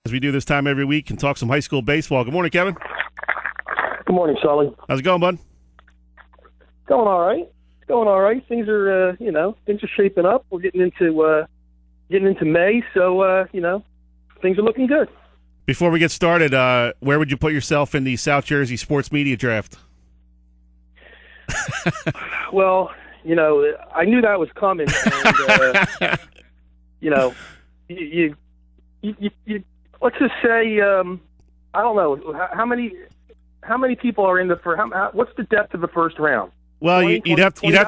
As we do this time every week and talk some high school baseball. Good morning, Kevin. Good morning, Sully. How's it going, bud? Going all right. Things are, things are shaping up. We're getting into May, so things are looking good. Before we get started, where would you put yourself in the South Jersey sports media draft? Well, I knew that was coming, and you let's just say, I don't know how many people are in the first. What's the depth of the first round? Well, 20, you'd have 29?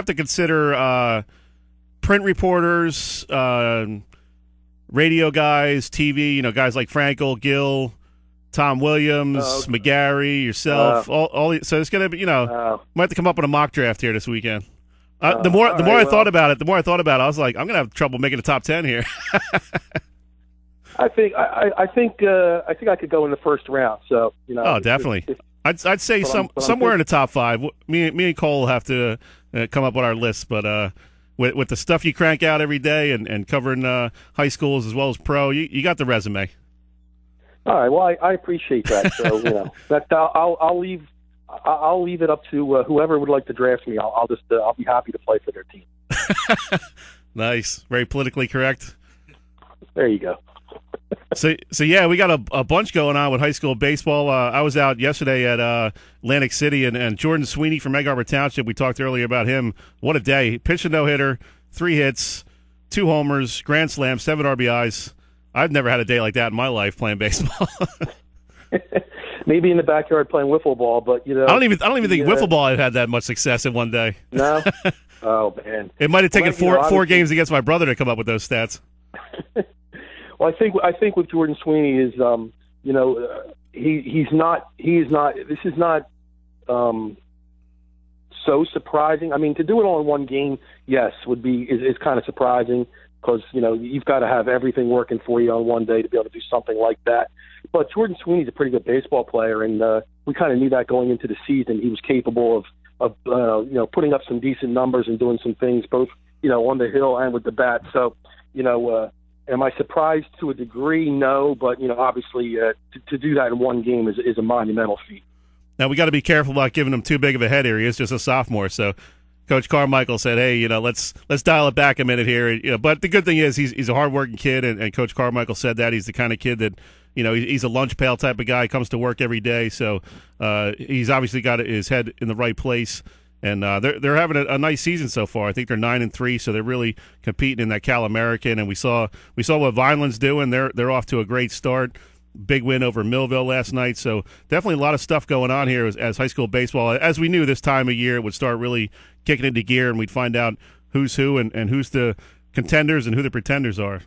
to consider print reporters, radio guys, TV. Guys like Frankel, Gill, Tom Williams, McGarry, yourself. So it's gonna be. Might have to come up with a mock draft here this weekend. The more I thought about it, I was like, I'm gonna have trouble making the top 10 here. I think I could go in the first round. So Oh, definitely. I'd say somewhere in the top 5. Me and Cole will have to come up with our list, but with the stuff you crank out every day and covering high schools as well as pro, you got the resume. All right. Well, I appreciate that. So that I'll leave it up to whoever would like to draft me. I'll be happy to play for their team. Nice. Very politically correct. There you go. So yeah, we got a bunch going on with high school baseball. I was out yesterday at Atlantic City, and Jordan Sweeney from Egg Harbor Township, we talked earlier about him. What a day. He pitched a no-hitter, 3 hits, 2 homers, grand slam, 7 RBIs. I've never had a day like that in my life playing baseball. Maybe in the backyard playing wiffle ball, but I don't even think wiffle ball had that much success in one day. No? Oh, man. It might have taken four games against my brother to come up with those stats. Well, I think with Jordan Sweeney is he's not. This is not so surprising. I mean, to do it all in one game, yes, is kind of surprising because you've got to have everything working for you on one day to be able to do something like that. But Jordan Sweeney's a pretty good baseball player, and we kind of knew that going into the season. He was capable of putting up some decent numbers and doing some things both on the hill and with the bat. So am I surprised to a degree? No, but obviously to do that in one game is a monumental feat. Now we got to be careful about giving him too big of a head here. He is just a sophomore, so Coach Carmichael said, "Hey, let's dial it back a minute here." But the good thing is he's a hardworking kid, and Coach Carmichael said that he's the kind of kid that he's a lunch pail type of guy. He comes to work every day, so he's obviously got his head in the right place. And they're having a nice season so far. I think they're 9-3, so they're really competing in that Cal American. And we saw what Vineland's doing. They're off to a great start. Big win over Millville last night. So definitely a lot of stuff going on here as high school baseball. As we knew this time of year, it would start really kicking into gear, and we'd find out who's who and who's the contenders and who the pretenders are.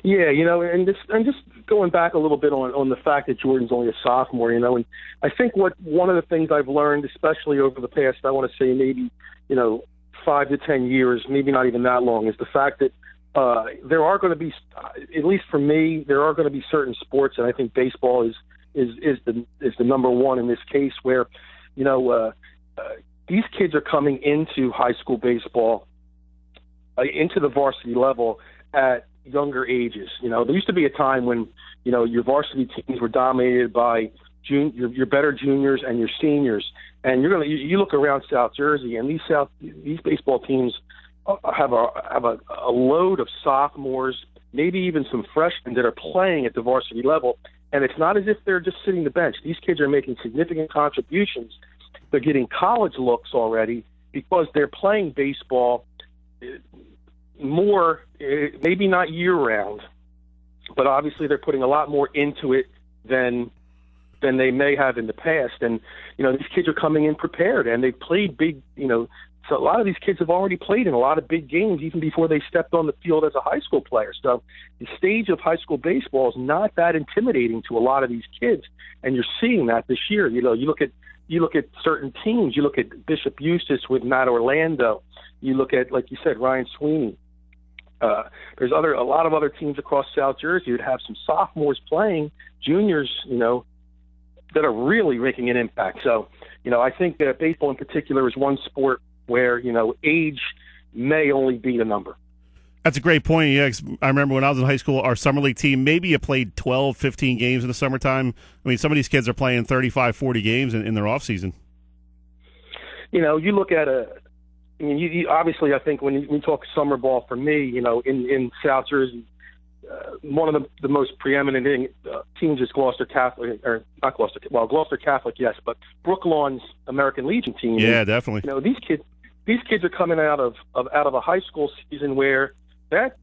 Yeah, and just going back a little bit on the fact that Jordan's only a sophomore, and I think one of the things I've learned, especially over the past, I want to say maybe 5 to 10 years, maybe not even that long, is the fact that there are going to be, at least for me, there are going to be certain sports, and I think baseball is the number one in this case, where these kids are coming into high school baseball, into the varsity level at younger ages. There used to be a time when your varsity teams were dominated by your better juniors and your seniors, and you look around South Jersey, and these baseball teams have a load of sophomores, maybe even some freshmen that are playing at the varsity level, and it's not as if they're just sitting the bench. These kids are making significant contributions. They're getting college looks already because they're playing baseball more, maybe not year-round, but obviously they're putting a lot more into it than they may have in the past. And, these kids are coming in prepared, and they've played big, so a lot of these kids have already played in a lot of big games even before they stepped on the field as a high school player. So the stage of high school baseball is not that intimidating to a lot of these kids, and you're seeing that this year. You look at certain teams. You look at Bishop Eustace with Matt Orlando. You look at, like you said, Ryan Sweeney. There's a lot of other teams across South Jersey that have some sophomores playing, juniors, that are really making an impact. So, I think that baseball in particular is one sport where, age may only be the number. That's a great point. Yeah, 'cause I remember when I was in high school, our summer league team, maybe you played 12, 15 games in the summertime. I mean, some of these kids are playing 35, 40 games in their off season. You know, you look at you obviously, I think when you talk summer ball, for me, you know, in South Jersey, one of the most preeminent teams is Gloucester Catholic, or not Gloucester. Well, Gloucester Catholic, yes, but Brooklawn's American Legion team. Yeah, and, definitely. You know, these kids are coming out of a high school season where that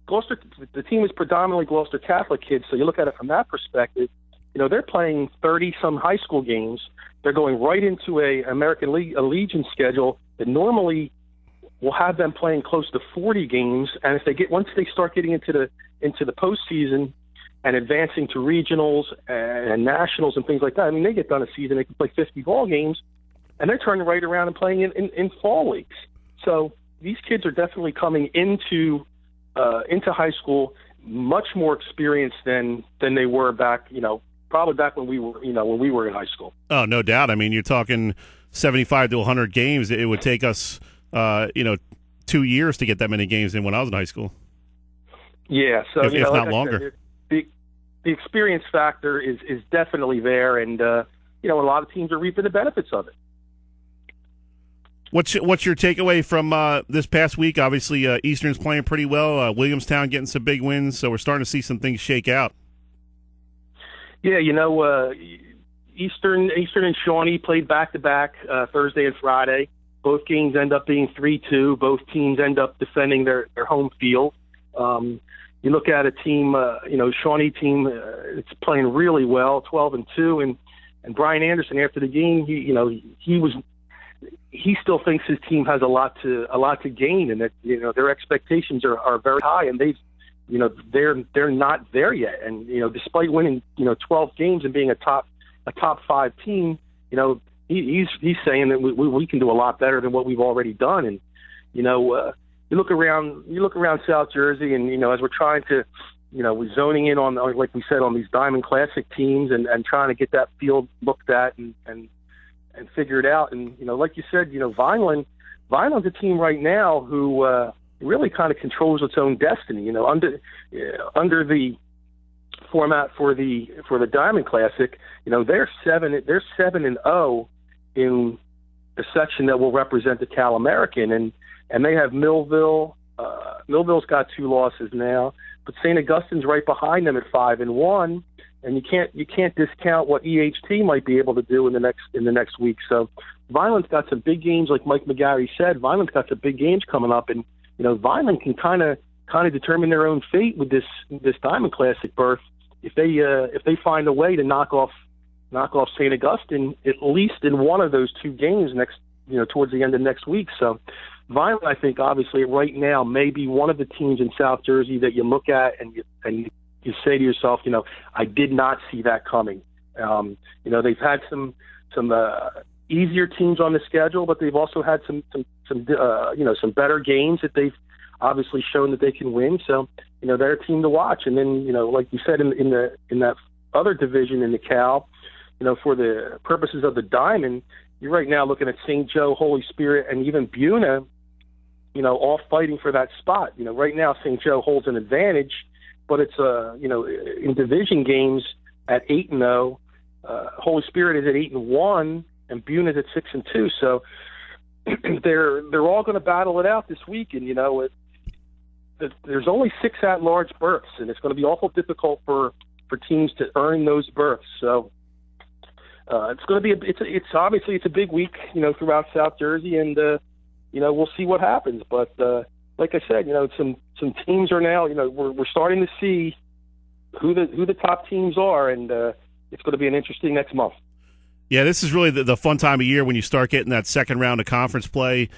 Gloucester, the team is predominantly Gloucester Catholic kids. So you look at it from that perspective. You know, they're playing 30-some high school games. They're going right into a Legion schedule that normally will have them playing close to 40 games. And if once they start getting into the postseason and advancing to regionals and nationals and things like that, I mean, they get done a season, they can play 50 ball games, and they're turning right around and playing in fall leagues. So these kids are definitely coming into high school much more experienced than they were back, you know, probably back when we were in high school. Oh, no doubt. I mean, you're talking 75 to 100 games. It would take us, 2 years to get that many games in when I was in high school. Yeah, so if not longer. The experience factor is definitely there, and a lot of teams are reaping the benefits of it. What's your takeaway from this past week? Obviously, Eastern's playing pretty well. Williamstown getting some big wins, so we're starting to see some things shake out. Yeah, Eastern and Shawnee played back-to-back Thursday and Friday. Both games end up being 3-2. Both teams end up defending their home field. You look at a team, Shawnee team, it's playing really well, 12-2, and Brian Anderson after the game, he still thinks his team has a lot to gain, and that their expectations are very high, and they're not there yet. And despite winning 12 games and being a top 5 team, he's saying that we can do a lot better than what we've already done. And you look around South Jersey, and as we're trying to we're zoning in on, like we said, on these Diamond Classic teams and trying to get that field looked at and figure it out. And like you said, Vineland's a team right now who really kind of controls its own destiny. Under the format for the Diamond Classic, they're 7-0 in the section that will represent the Cal American, and they have Millville. Millville's got 2 losses now, but St. Augustine's right behind them at 5-1. And you can't discount what EHT might be able to do in the next week. So Vineland's got some big games, like Mike McGarry said. Vineland's got some big games coming up, and Vineland can kind of determine their own fate with this Diamond Classic berth if they find a way to knock off St. Augustine at least in one of those 2 games towards the end of next week. So Vineland, I think, obviously right now may be one of the teams in South Jersey that you look at and you say to yourself, I did not see that coming. They've had some easier teams on the schedule, but they've also had some better games that they've obviously shown that they can win. So, they're a team to watch. And then, like you said, in that other division in the Cal, for the purposes of the Diamond, you're right now looking at St. Joe, Holy Spirit, and even Buna, all fighting for that spot. Right now St. Joe holds an advantage, but it's in division games at 8-0, Holy Spirit is at 8-1, and Buna is at 6-2. So they're all going to battle it out this week, and there's only 6 at-large berths, and it's going to be awful difficult for teams to earn those berths. So it's going to be it's obviously a big week throughout South Jersey, and we'll see what happens, but. Like I said, some teams are now, we're starting to see who the top teams are, and it's going to be an interesting next month. Yeah, this is really the fun time of year when you start getting that second round of conference play.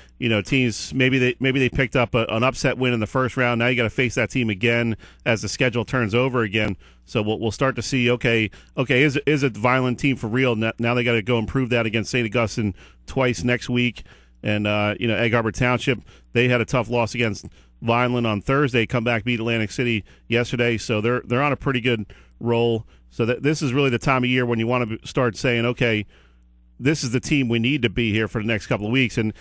Teams maybe they picked up an upset win in the first round. Now you got to face that team again as the schedule turns over again. So we'll start to see is a Vineland team for real? Now they got to go and prove that against St. Augustine twice next week. And, Egg Harbor Township, they had a tough loss against Vineland on Thursday, come back, beat Atlantic City yesterday. So they're on a pretty good roll. So this is really the time of year when you want to start saying, okay, this is the team we need to be here for the next couple of weeks. And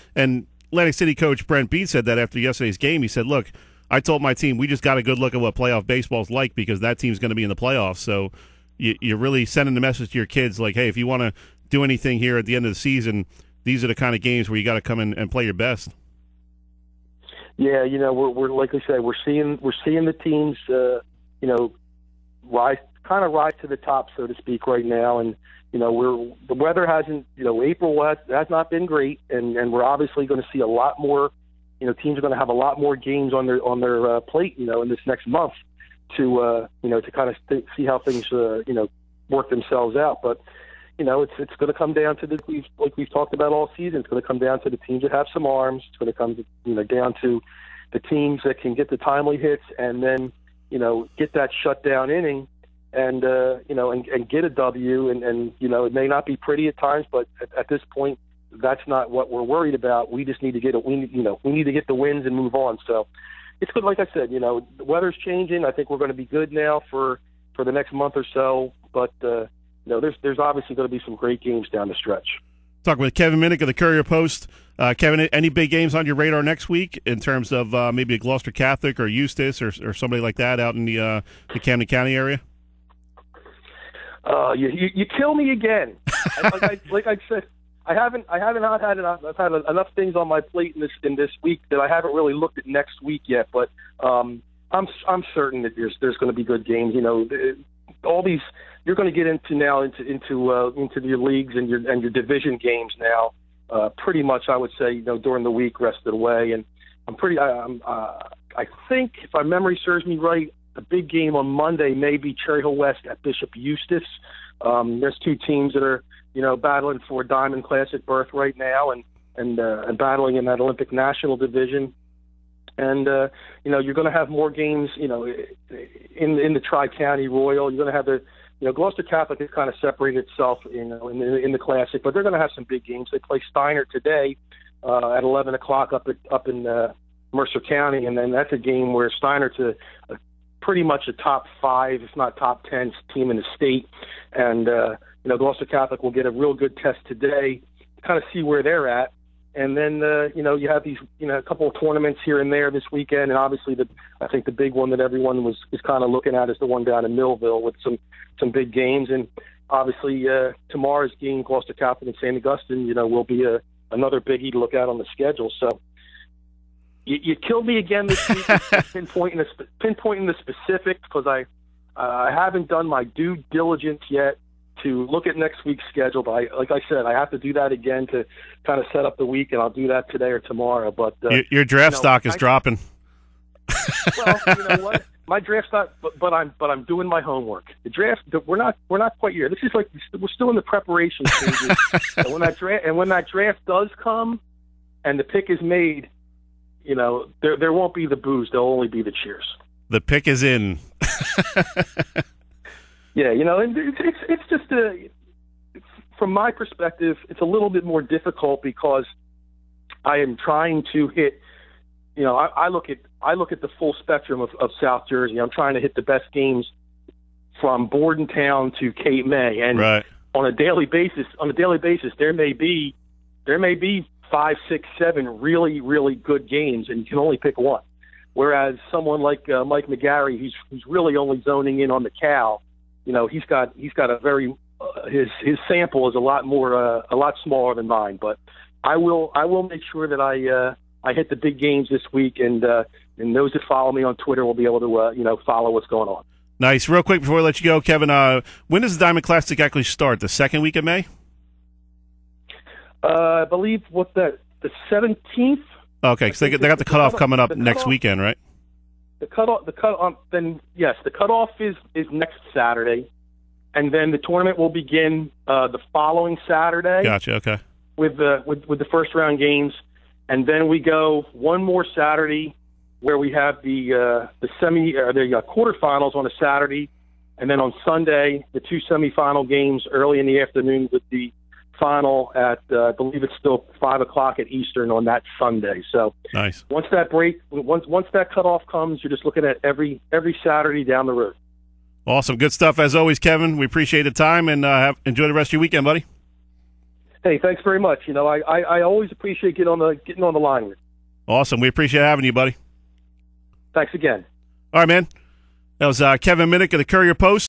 Atlantic City coach Brent Beat said that after yesterday's game. He said, look, I told my team we just got a good look at what playoff baseball's like because that team's going to be in the playoffs. So you're really sending the message to your kids like, hey, if you want to do anything here at the end of the season, these are the kind of games where you got to come in and play your best. Yeah, we're like I said, we're seeing the teams, rise to the top, so to speak, right now, and the weather hasn't, April has not been great, and we're obviously going to see a lot more. Teams are going to have a lot more games on their plate, in this next month to kind of see how things work themselves out, but. It's going to come down to like we've talked about all season. It's going to come down to the teams that have some arms. It's going to come down to the teams that can get the timely hits and then get that shutdown inning and and get a W. And it may not be pretty at times, but at this point, that's not what we're worried about. We just need to get we need to get the wins and move on. So it's good. Like I said, the weather's changing. I think we're going to be good now for the next month or so, but. There's obviously going to be some great games down the stretch. Talking with Kevin Minnick of the Courier-Post. Kevin, any big games on your radar next week in terms of maybe a Gloucester Catholic or Eustis or somebody like that out in the Camden County area? You kill me again. Like I said, I've had enough things on my plate in this week that I haven't really looked at next week yet. But I'm certain that there's going to be good games. All these. You're going to get into your leagues and your division games now. Pretty much, I would say, during the week, rest of the way. And I think, if my memory serves me right, the big game on Monday may be Cherry Hill West at Bishop Eustis. There's two teams that are battling for Diamond Classic berth right now and battling in that Olympic National division. And you're going to have more games, in the Tri-County Royal. You're going to have the Gloucester Catholic has kind of separated itself, in the Classic, but they're going to have some big games. They play Steiner today at 11 o'clock up in Mercer County, and then that's a game where Steiner's pretty much a top 5, if not top 10 team in the state, and Gloucester Catholic will get a real good test today, kind of see where they're at. And then, you have these, a couple of tournaments here and there this weekend. And obviously, I think the big one that everyone is kind of looking at is the one down in Millville with some big games. And obviously, tomorrow's game, Gloucester Catholic and St. Augustine, will be another biggie to look at on the schedule. So you killed me again this week, pinpointing the specifics, because I haven't done my due diligence yet to look at next week's schedule. But like I said, I have to do that again to kind of set up the week, and I'll do that today or tomorrow. But your draft stock is dropping. Well, you know what? My draft stock, but I'm doing my homework. The draft, we're not quite here. This is like we're still in the preparation stages. And when that draft does come, and the pick is made, there won't be the boos. There'll only be the cheers. The pick is in. Yeah, and it's just from my perspective, it's a little bit more difficult because I am trying to hit. I look at the full spectrum of South Jersey. I'm trying to hit the best games from Bordentown to Cape May, and right. on a daily basis, there may be 5, 6, 7 really, really good games, and you can only pick one. Whereas someone like Mike McGarry, who's really only zoning in on the Cal. He's got a very his sample is a lot smaller than mine, but I will make sure that I hit the big games this week, and those that follow me on Twitter will be able to follow what's going on. Nice. Real quick before I let you go, Kevin, when does the Diamond Classic actually start? The second week of May? I believe the 17th. Okay, because they got the cutoff coming up next weekend, right? The cutoff is next Saturday, and then the tournament will begin the following Saturday. Gotcha. Okay. With the first round games, and then we go one more Saturday where we have the quarterfinals on a Saturday, and then on Sunday the 2 semifinal games early in the afternoon with the final at I believe it's still 5 o'clock at Eastern on that Sunday. So nice. Once that cutoff comes, you're just looking at every Saturday down the road. Awesome, good stuff as always, Kevin. We appreciate the time, and enjoy the rest of your weekend, buddy. Hey, thanks very much. I always appreciate getting on the line with you. Awesome, we appreciate having you, buddy. Thanks again. All right, man. That was Kevin Minnick of the Courier-Post.